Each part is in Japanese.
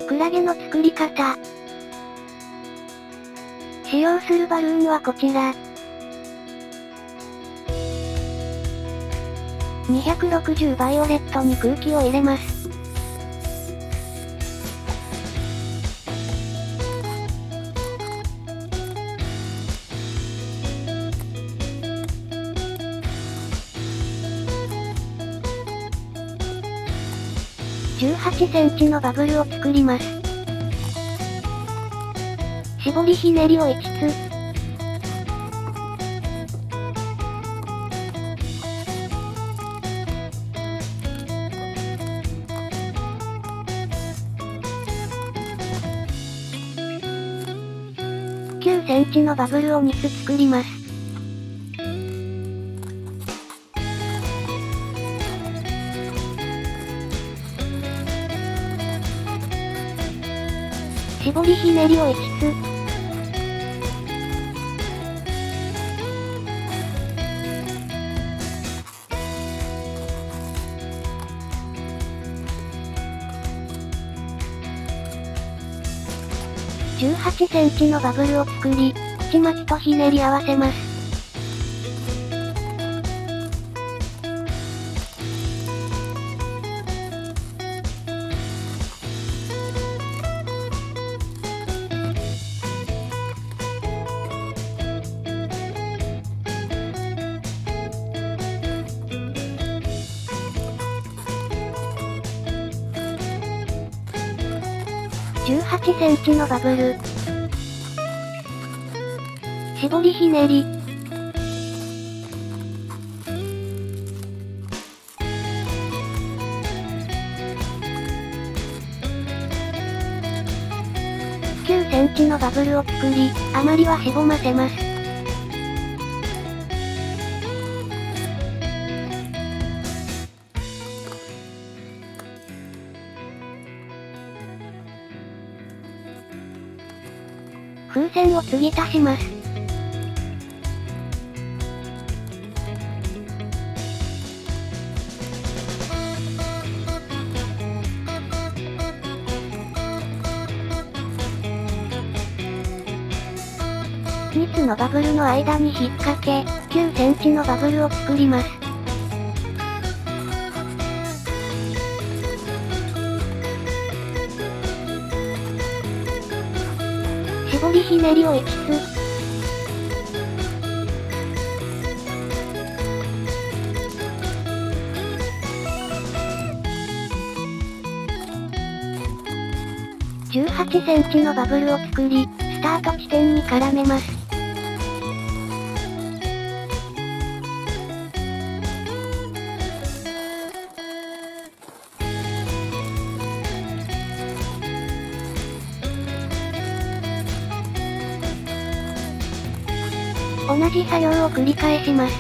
クラゲの作り方。使用するバルーンはこちら。260バイオレットに空気を入れます。18センチのバブルを作ります。絞りひねりを5つ。9センチのバブルを2つ作ります。絞りひねりを5つ。18センチのバブルを作り、ちまきとひねり合わせます。18センチのバブル。絞りひねり。9センチのバブルを作り、余りはしぼませます。風船を継ぎ足します。2つのバブルの間に引っ掛け、9センチのバブルを作ります。絞りひねりを5つ。18センチのバブルを作り、スタート地点に絡めます。同じ作業を繰り返します。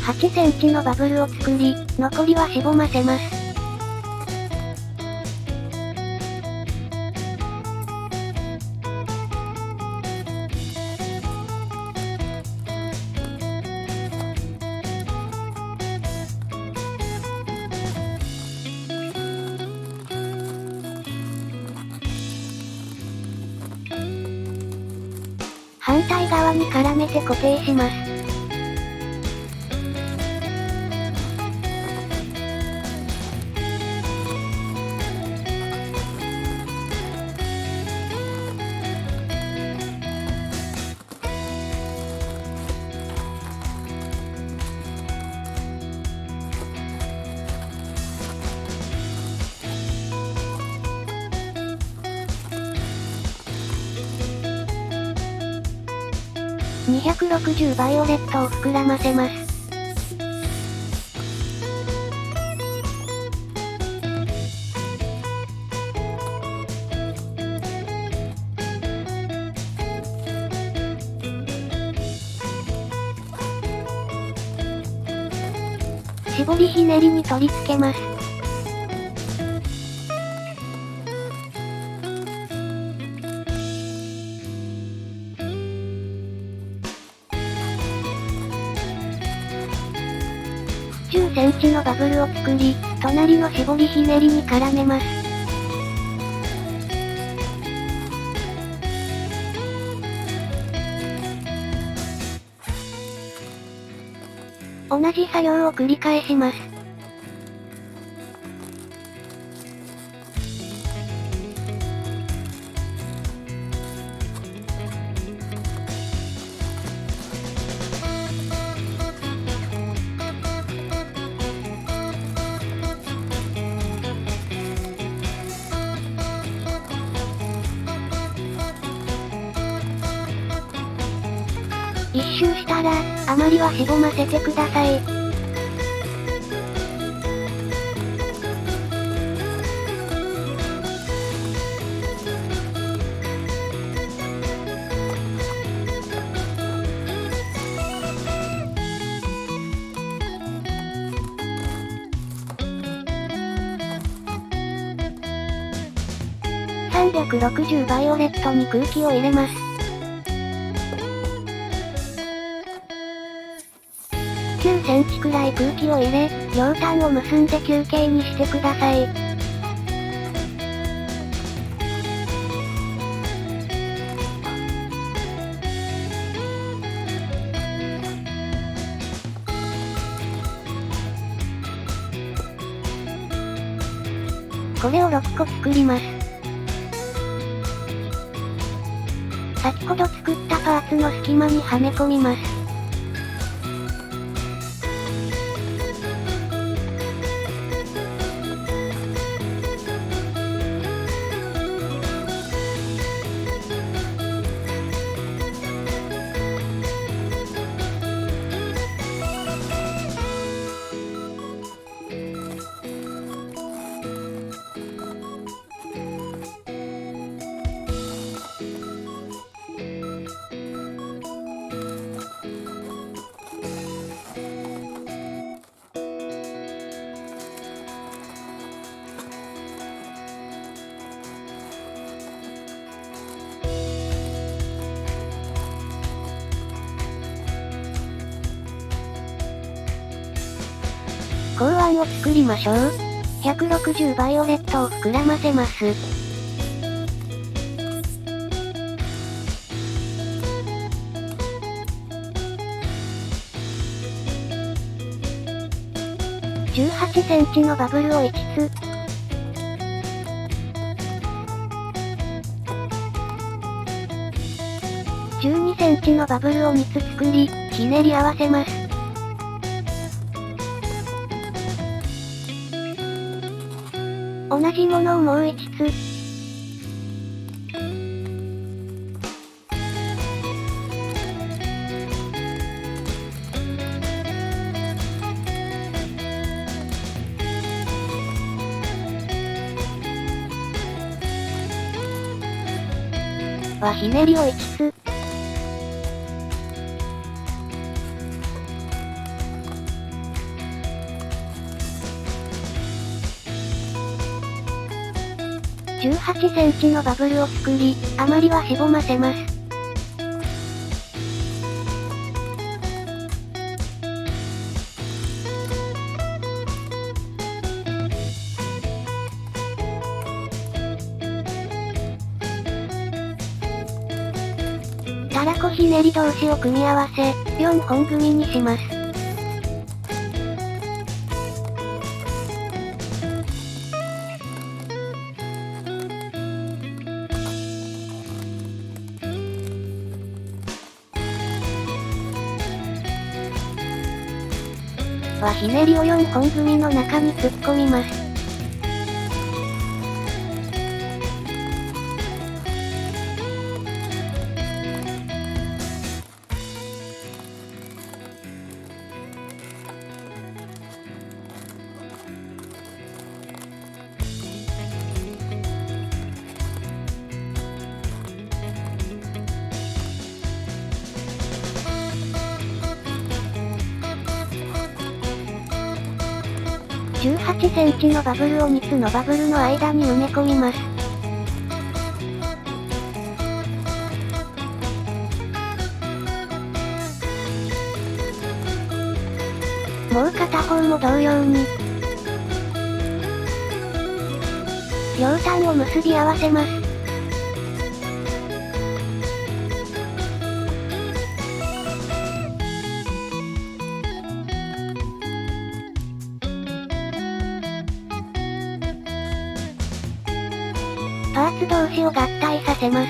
8センチのバブルを作り、残りはしぼませます。反対側に絡めて固定します。260バイオレットを膨らませます。絞りひねりに取り付けます。10センチのバブルを作り、隣の絞りひねりに絡めます。同じ作業を繰り返します。一周したら、あまりはしぼませてください。360バイオレットに空気を入れます。9センチくらい空気を入れ、両端を結んで球形にしてください。これを6個作ります。先ほど作ったパーツの隙間にはめ込みます。鋼案を作りましょう。160バイオレットを膨らませます。18センチのバブルを5つ。12センチのバブルを2つ作り、ひねり合わせます。同じものをもう5つ。はひねりを5つ。18センチのバブルを作り、あまりはしぼませます。足腹子ひねり同士を組み合わせ、4本組にします。ひねりを4本組の中に突っ込みます。18センチのバブルを3つのバブルの間に埋め込みます。もう片方も同様に。両端を結び合わせます。パーツ同士を合体させます。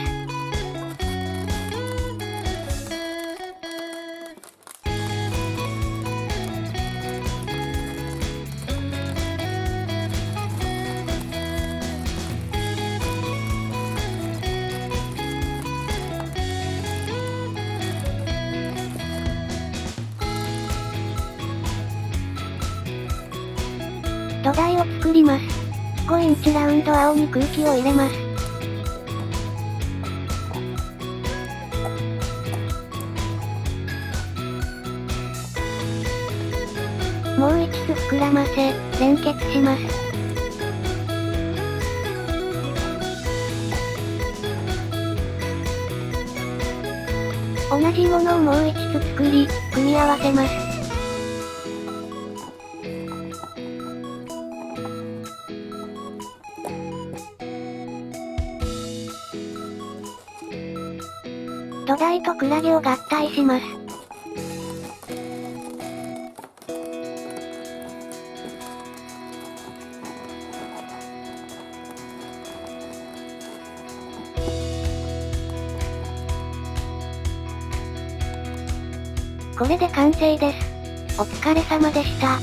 土台を作ります。5インチラウンド青に空気を入れます。もう一つ膨らませ、連結します。同じものをもう一つ作り、組み合わせます。土台とクラゲを合体します。これで完成です。お疲れ様でした。